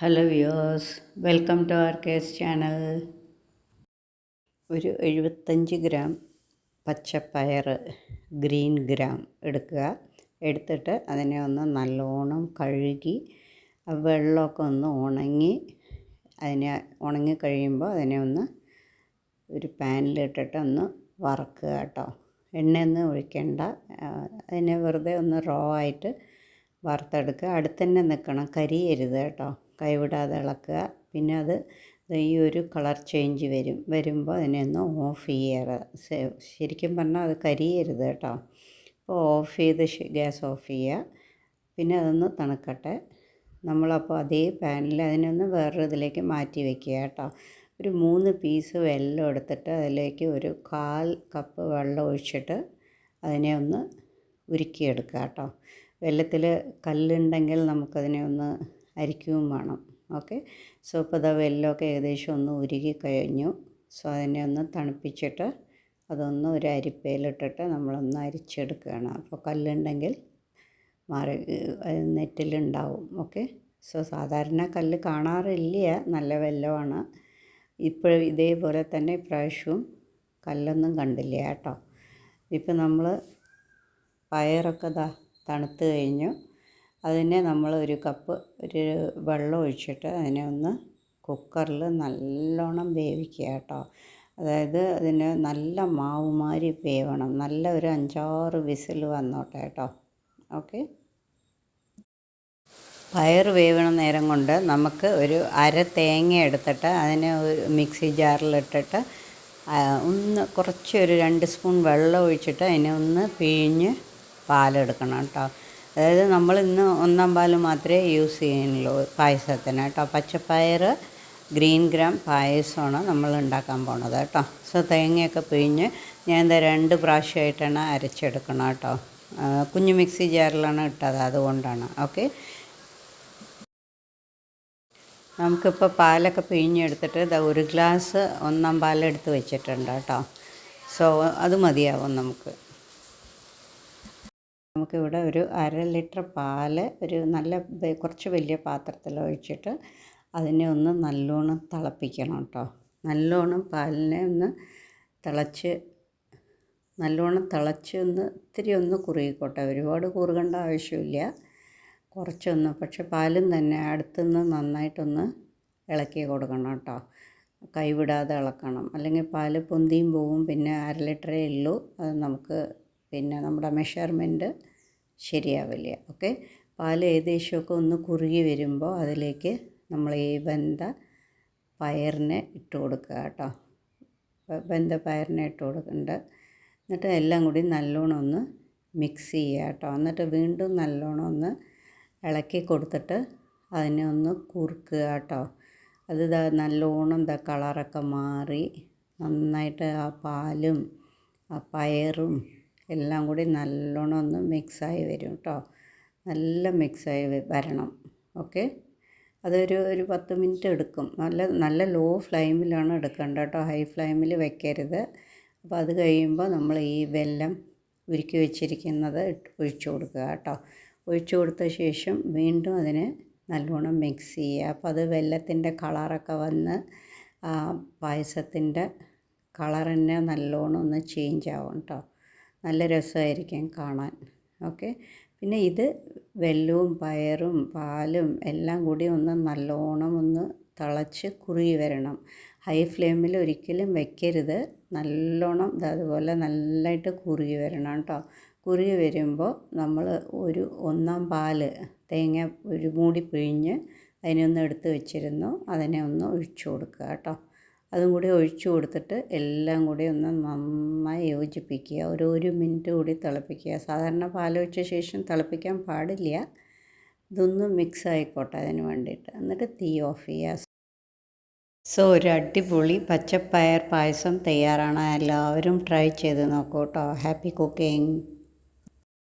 Hello viewers, welcome to our case channel. ഒരു 75 gram പച്ചപ്പയർ green gram എടുക്കുക. എടുത്തിട്ട് അതിനെ ഒന്ന് നല്ലോണം കഴുകി വെള്ളമൊക്കെ ഒന്ന് അതിനെ ഉണങ്ങി കഴിയുമ്പോൾ അതിനെ ഒന്ന് ഒരു പാനിലിട്ടിട്ട് ഒന്ന് വറക്കുക കേട്ടോ. എണ്ണയൊന്നും ഒഴിക്കേണ്ട, അതിനെ വെറുതെ ഒന്ന് റോ ആയിട്ട് വറുത്തെടുക്കുക. അടുത്തന്നെ നിൽക്കണം, കരിയരുത് കേട്ടോ. കൈവിടാതെ ഇളക്കുക. പിന്നെ അത് ഈ ഒരു കളർ ചേഞ്ച് വരുമ്പോൾ അതിനെ ഒന്ന് ഓഫ് ചെയ്യുക. ശരിക്കും പറഞ്ഞാൽ അത് കരിയരുത് കേട്ടോ. അപ്പോൾ ഓഫ് ചെയ്ത് ഗ്യാസ് ഓഫ് ചെയ്യുക. പിന്നെ അതൊന്ന് തണുക്കട്ടെ. നമ്മളപ്പോൾ അതേ പാനിൽ അതിനൊന്ന് വേറൊരു ഇതിലേക്ക് മാറ്റി വയ്ക്കുക കേട്ടോ. ഒരു 3 പീസ് വെല്ലം എടുത്തിട്ട് അതിലേക്ക് ഒരു 1/4 കപ്പ് വെള്ളം ഒഴിച്ചിട്ട് അതിനെ ഒന്ന് ഉരുക്കിയെടുക്കുക കേട്ടോ. വെള്ളത്തിൽ കല്ലുണ്ടെങ്കിൽ നമുക്കതിനെ ഒന്ന് അരിക്കുകയും വേണം. ഓക്കെ. സോ ഇപ്പോൾ ഇതാ വെല്ലമൊക്കെ ഏകദേശം ഒന്ന് ഉരുകി കഴിഞ്ഞു. സോ അതിനെ ഒന്ന് തണുപ്പിച്ചിട്ട് അതൊന്ന് ഒരു അരിപ്പയിലിട്ടിട്ട് നമ്മളൊന്ന് അരിച്ചെടുക്കുകയാണ്. അപ്പോൾ കല്ലുണ്ടെങ്കിൽ നെറ്റിലുണ്ടാവും. ഓക്കെ. സോ സാധാരണ കല്ല് കാണാറില്ല, നല്ല വെല്ലമാണ്. ഇപ്പോൾ ഇതേപോലെ തന്നെ ഇപ്രാവശ്യവും കല്ലൊന്നും കണ്ടില്ല കേട്ടോ. ഇപ്പം നമ്മൾ പയറൊക്കെ തണുത്ത് കഴിഞ്ഞു. അതിനെ നമ്മൾ ഒരു കപ്പ് വെള്ളം ഒഴിച്ചിട്ട് അതിനെ ഒന്ന് കുക്കറിൽ നല്ലോണം വേവിക്കുക കേട്ടോ. അതായത് അതിന് നല്ല മാവുമാരി വേവണം. നല്ല ഒരു 5-6 വിസിൽ വന്നോട്ടെ കേട്ടോ. ഓക്കെ. പയർ വേവണ നേരം കൊണ്ട് നമുക്ക് ഒരു അര തേങ്ങ എടുത്തിട്ട് അതിനെ ഒരു മിക്സി ജാറിലിട്ടിട്ട് കുറച്ച് ഒരു 2 സ്പൂൺ വെള്ളം ഒഴിച്ചിട്ട് അതിനെ ഒന്ന് പിഴിഞ്ഞ് പാലെടുക്കണം കേട്ടോ. അതായത് നമ്മൾ ഇന്ന് 1/4 പാൽ മാത്രമേ യൂസ് ചെയ്യുന്നുള്ളൂ പായസത്തിന് കേട്ടോ. പച്ചപ്പയർ ഗ്രീൻ ഗ്രാം പായസമാണ് നമ്മൾ ഉണ്ടാക്കാൻ പോണത് കേട്ടോ. സോ തേങ്ങയൊക്കെ പിഴിഞ്ഞ് ഞാൻ 2 പ്രാവശ്യമായിട്ടാണ് അരച്ചെടുക്കണം കേട്ടോ. കുഞ്ഞു മിക്സി ജാറിലാണ് ഇട്ടത്, അതുകൊണ്ടാണ്. ഓക്കെ. നമുക്കിപ്പോൾ പാലൊക്കെ പിഴിഞ്ഞെടുത്തിട്ട് 1 ഗ്ലാസ് 1/4 പാലെടുത്ത് വെച്ചിട്ടുണ്ട് കേട്ടോ. സോ അത് മതിയാവും നമുക്ക്. നമുക്കിവിടെ ഒരു 1/2 ലിറ്റർ പാല് ഒരു കുറച്ച് വലിയ പാത്രത്തിൽ ഒഴിച്ചിട്ട് അതിനെ ഒന്ന് നല്ലോണം തിളപ്പിക്കണം കേട്ടോ. നല്ലോണം പാലിനെ ഒന്ന് തിളച്ച് ഇത്തിരി ഒന്ന് കുറുകിക്കോട്ടെ. ഒരുപാട് കുറുകേണ്ട ആവശ്യമില്ല, കുറച്ചൊന്ന്. പക്ഷെ പാലും തന്നെ അടുത്തുനിന്ന് നന്നായിട്ടൊന്ന് ഇളക്കി കൊടുക്കണം കേട്ടോ. കൈവിടാതെ ഇളക്കണം, അല്ലെങ്കിൽ പാല് പൊന്തിയും പോവും. പിന്നെ 1/2 ലിറ്ററേ ഉള്ളൂ, അത് നമുക്ക് പിന്നെ നമ്മുടെ മെഷർമെൻറ്റ് ശരിയാവില്ല. ഓക്കെ. പാൽ ഏകദേശമൊക്കെ ഒന്ന് കുറുകി വരുമ്പോൾ അതിലേക്ക് നമ്മൾ ഈ വെന്ത പയറിനെ ഇട്ട് കൊടുക്കുക കേട്ടോ. വെന്ത പയറിനെ ഇട്ട് കൊടുക്കുന്നുണ്ട്. എന്നിട്ട് എല്ലാം കൂടി നല്ലോണം ഒന്ന് മിക്സ് ചെയ്യുക കേട്ടോ. എന്നിട്ട് വീണ്ടും നല്ലോണം ഒന്ന് ഇളക്കി കൊടുത്തിട്ട് അതിനെ ഒന്ന് കുറുക്കുക കേട്ടോ. അത് നല്ലോണം കളറൊക്കെ മാറി നന്നായിട്ട് ആ പാലും ആ പയറും എല്ലാം കൂടി നല്ലോണം ഒന്ന് മിക്സായി വരും കേട്ടോ. നല്ല മിക്സായി വരണം. ഓക്കെ. അതൊരു 10 മിനിറ്റ് എടുക്കും. നല്ല ലോ ഫ്ലെയിമിലാണ് എടുക്കേണ്ടത് കേട്ടോ. ഹൈ ഫ്ലെയിമിൽ വെക്കരുത്. അപ്പോൾ അത് കഴിയുമ്പോൾ നമ്മൾ ഈ വെല്ലം ഉരുക്കി വെച്ചിരിക്കുന്നത് ഒഴിച്ചു കൊടുക്കുക കേട്ടോ. ഒഴിച്ചു കൊടുത്ത ശേഷം വീണ്ടും അതിനെ നല്ലോണം മിക്സ് ചെയ്യുക. അപ്പോൾ അത് വെല്ലത്തിൻ്റെ കളറൊക്കെ വന്ന് ആ പായസത്തിൻ്റെ കളർ തന്നെ നല്ലോണം ഒന്ന് ചേഞ്ച് ആവും കേട്ടോ. നല്ല രസമായിരിക്കും കാണാൻ. ഓക്കെ. പിന്നെ ഇത് വെല്ലവും പയറും പാലും എല്ലാം കൂടി ഒന്ന് നല്ലോണം ഒന്ന് തിളച്ച് കുറുകി വരണം. ഹൈ ഫ്ലെയിമിൽ ഒരിക്കലും വെക്കരുത്. നല്ലോണം അതുപോലെ നല്ലതായിട്ട് കുറുകി വരണം കേട്ടോ. കുറുകി വരുമ്പോൾ നമ്മൾ ഒരു 1/4 പാൽ തേങ്ങ ഒരു മൂടി പിഴിഞ്ഞ് അതിനൊന്ന് എടുത്ത് വെച്ചിരുന്നു, അതിനെ ഒന്ന് ഒഴിച്ചു കൊടുക്കുക കേട്ടോ. അതും കൂടി ഒഴിച്ചു കൊടുത്തിട്ട് എല്ലാം കൂടി ഒന്ന് നന്നായി യോജിപ്പിക്കുക. ഒരു 1 മിനിറ്റ് കൂടി തിളപ്പിക്കുക. സാധാരണ പാലൊഴിച്ച ശേഷം തിളപ്പിക്കാൻ പാടില്ല. ഇതൊന്ന് മിക്സ് ആയിക്കോട്ടെ അതിന് വേണ്ടിയിട്ട്. എന്നിട്ട് തീ ഓഫ് ചെയ്യുക. സോ ഒരു അടിപൊളി പച്ചപ്പയർ പായസം തയ്യാറാണ്. എല്ലാവരും ട്രൈ ചെയ്ത് നോക്കൂ കേട്ടോ. Happy cooking.